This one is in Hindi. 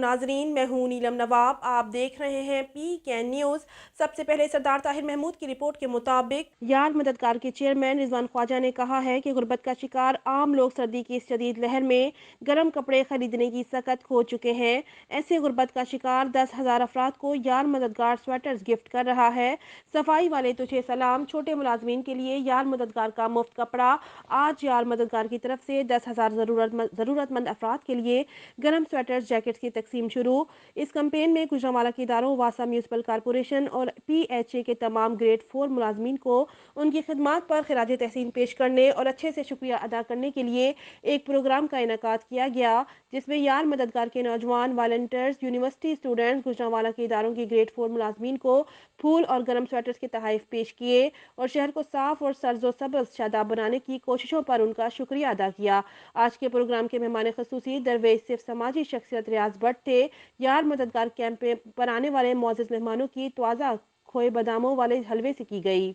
नाजरीन, मैं हूं नीलम नवाब। आप देख रहे हैं PKN न्यूज़। सबसे पहले सरदार ताहिर महमूद की रिपोर्ट के मुताबिक यार मददगार के चेयरमैन रिजवान ख्वाजा ने कहा है कि गुर्बत का शिकार आम लोग सर्दी की इस शदीद लहर में गर्म कपड़े खरीदने की सकत खो चुके हैं। ऐसे गुर्बत का शिकार 10,000 अफराद को यार मददगार स्वेटर्स गिफ्ट कर रहा है। सफाई वाले तुझे सलाम छोटे मुलाजमीन के लिए यार मददगार का मुफ्त कपड़ा। आज यार मददगार की तरफ से 10,000 ज़रूरतमंद अफराद के लिए गर्म स्वेटर्स जैकेट्स की तकसीम शुरू। इस कैंपेन में गुजरांवाला के इदारों, वासा म्यूनसिपल कॉरपोरेशन और PHA के तमाम ग्रेड 4 मुलाजमीन को उनकी खिदमात पर खिराज तहसीन पेश करने और अच्छे से शुक्रिया अदा करने के लिए एक प्रोग्राम का इनेकाद किया गया, जिसमें यार मददगार के नौजवान वॉलंटियर्स, यूनिवर्सिटी स्टूडेंट्स, गुजरांवाला के इदारों की ग्रेड 4 मुलाजमीन को फूल और गर्म स्वेटर्स के तोहफे पेश किए और शहर को साफ और सर्जो सब्ज शादाब बनाने की कोशिशों पर उनका शुक्रिया अदा किया। आज के प्रोग्राम के मेहमान खसूसी दरवेश सिर्फ समाजी शख्सियत रियाज भट्ट थे। यार मददगार कैंप पर आने वाले मोअज़्ज़ज़ मेहमानों की तवाज़ा खोए बादामों वाले हलवे से की गई।